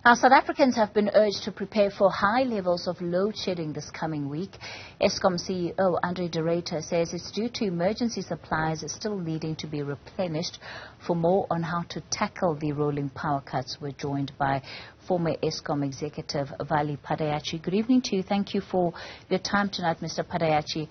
Now, South Africans have been urged to prepare for high levels of load shedding this coming week. Eskom CEO Andre de Ruyter says it's due to emergency supplies still needing to be replenished. For more on how to tackle the rolling power cuts, we're joined by former Eskom executive Vally Padayachee. Good evening to you. Thank you for your time tonight, Mr. Padayachee.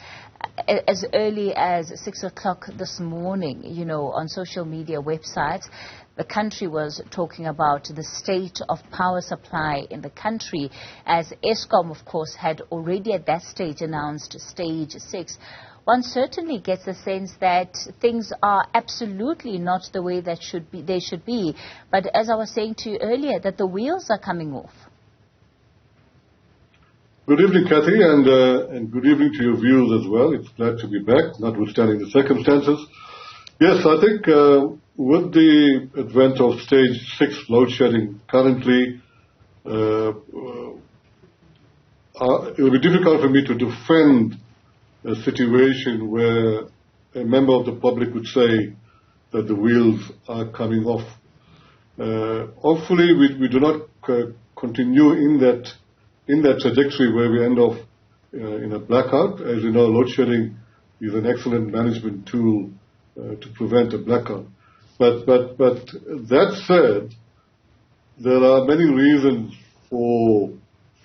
As early as 6 o'clock this morning, on social media websites, the country was talking about the state of power supply in the country, as Eskom, of course, had already at that stage announced stage 6. One certainly gets the sense that things are absolutely not the way that they should be. But as I was saying to you earlier, that the wheels are coming off. Good evening, Kathy, and good evening to your viewers as well. It's glad to be back, notwithstanding the circumstances. Yes, I think with the advent of stage 6 load shedding currently, it will be difficult for me to defend a situation where a member of the public would say that the wheels are coming off. Hopefully, we do not continue in that trajectory where we end up in a blackout. As you know, load shedding is an excellent management tool to prevent a blackout. But that said, there are many reasons for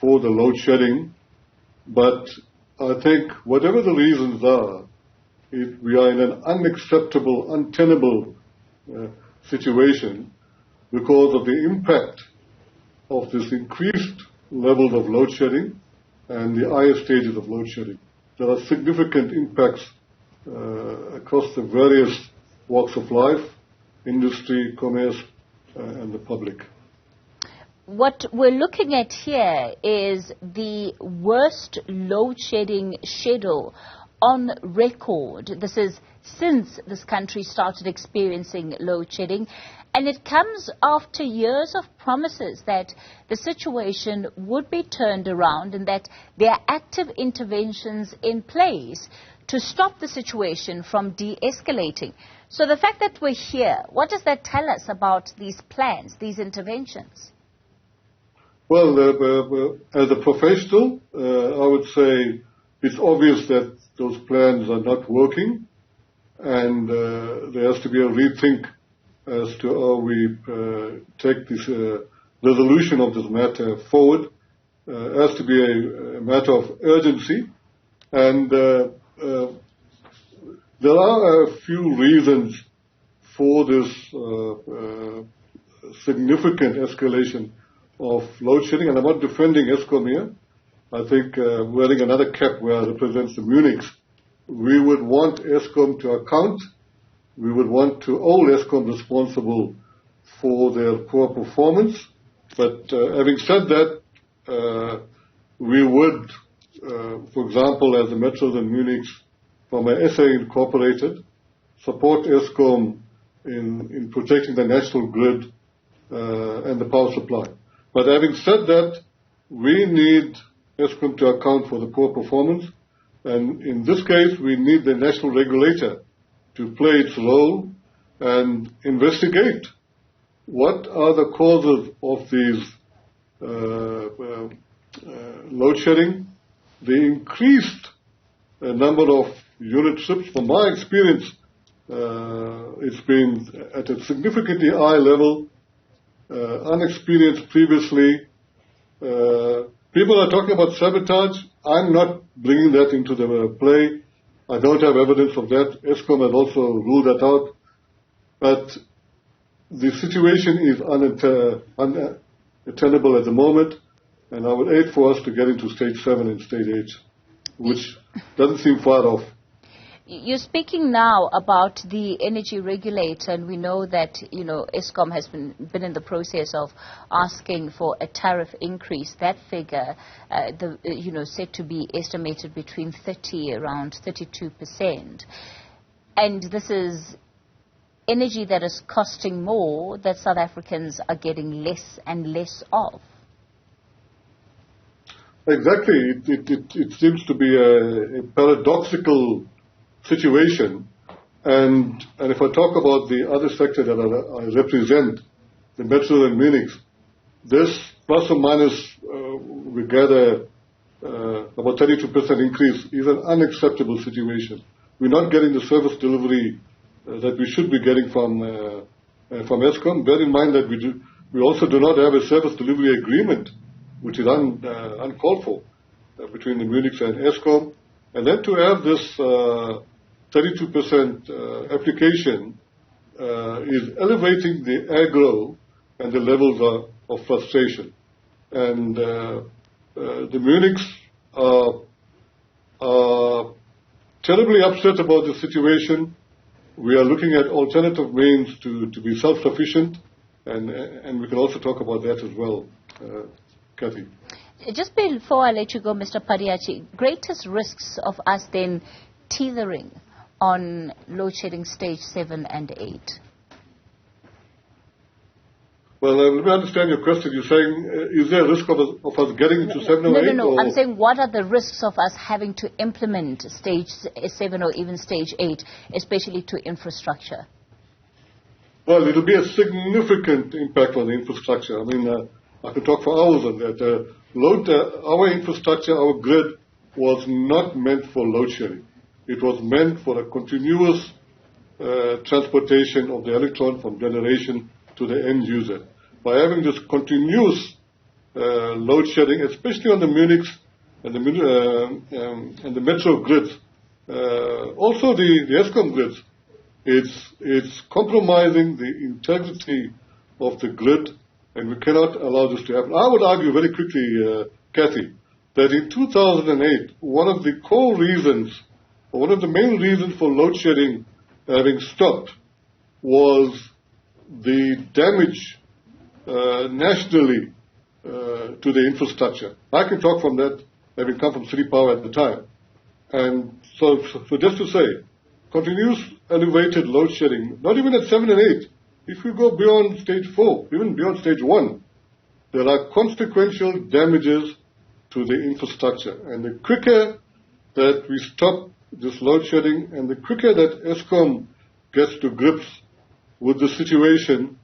the load shedding, but I think whatever the reasons are, we are in an unacceptable, untenable situation because of the impact of this increased levels of load shedding and the higher stages of load shedding. There are significant impacts across the various walks of life, industry, commerce, and the public. What we're looking at here is the worst load shedding schedule on record. This is since this country started experiencing load shedding, and it comes after years of promises that the situation would be turned around and that there are active interventions in place to stop the situation from de-escalating. So the fact that we're here, what does that tell us about these plans, these interventions? Well, as a professional, I would say it's obvious that those plans are not working, and there has to be a rethink as to how we take this resolution of this matter forward. It has to be a matter of urgency, and there are a few reasons for this significant escalation of load shedding, and I'm not defending Eskom here. I think wearing another cap where it represents the Munichs, we would want Eskom to account. We would want to hold Eskom responsible for their poor performance. But having said that, we would, for example, as the Metros and Munichs from a SA Incorporated, support Eskom in protecting the national grid and the power supply. But having said that, we need Eskom to account for the poor performance, and in this case, we need the national regulator to play its role and investigate what are the causes of these load shedding, the increased number of unit trips. From my experience, it's been at a significantly high level, unexperienced previously. People are talking about sabotage. I'm not bringing that into the play. I don't have evidence of that. Eskom has also ruled that out. But the situation is unattainable at the moment, and I would aid for us to get into stage 7 and stage 8, which doesn't seem far off. You're speaking now about the energy regulator, and we know that, Eskom has been in the process of asking for a tariff increase. That figure, said to be estimated between around 32%. And this is energy that is costing more, that South Africans are getting less and less of. Exactly. It seems to be a paradoxical situation, and if I talk about the other sector that I represent, the Metro and Munichs, this plus or minus, we gather about 32% increase is an unacceptable situation. We're not getting the service delivery that we should be getting from Eskom. Bear in mind that we also do not have a service delivery agreement, which is uncalled for between the Munichs and Eskom. And then to have this 32% application is elevating the aggro and the levels of frustration. And the Munichs are terribly upset about the situation. We are looking at alternative means to be self-sufficient, and we can also talk about that as well, Kathy. Just before I let you go, Mr. Padayachee, greatest risks of us then teetering on load shedding stage 7 and 8? Well, let me understand your question. You're saying, is there a risk of us getting into 7 or 8? No. I'm saying, what are the risks of us having to implement stage 7 or even stage 8, especially to infrastructure? Well, it'll be a significant impact on the infrastructure. I mean, I could talk for hours on that. Our infrastructure, our grid, was not meant for load shedding. It was meant for a continuous transportation of the electron from generation to the end user. By having this continuous load shedding, especially on the Munichs and the metro grids, also the Eskom grids, it's compromising the integrity of the grid, and we cannot allow this to happen. I would argue very quickly, Kathy, that in 2008, one of the core reasons, or one of the main reasons for load shedding having stopped was the damage nationally to the infrastructure. I can talk from that, having come from City Power at the time. And so just to say, continuous elevated load shedding, not even at 7 and 8, if we go beyond stage 4, even beyond stage 1, there are consequential damages to the infrastructure. And the quicker that we stop this load shedding and the quicker that Eskom gets to grips with the situation,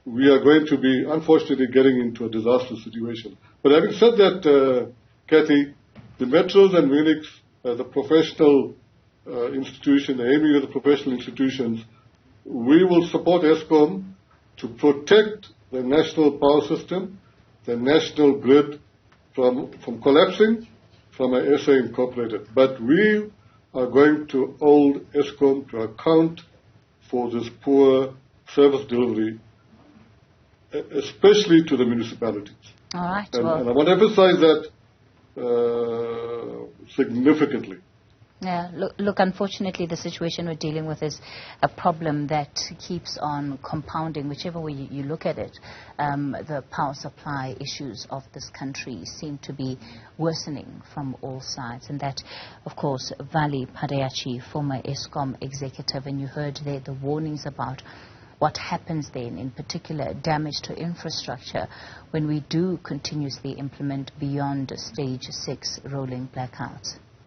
we are going to be, unfortunately, getting into a disastrous situation. But having said that, Kathy, the metros and Munichs, the professional institution, the aiming of the professional institutions, we will support Eskom to protect the national power system, the national grid from collapsing from a SA Incorporated. But we are going to hold Eskom to account for this poor service delivery, especially to the municipalities. All right. And I want to emphasize that significantly. Yeah, look, unfortunately, the situation we're dealing with is a problem that keeps on compounding, whichever way you look at it. The power supply issues of this country seem to be worsening from all sides. And that, of course, Vally Padayachee, former Eskom executive, and you heard there the warnings about what happens then, in particular damage to infrastructure, when we do continuously implement beyond stage 6 rolling blackouts.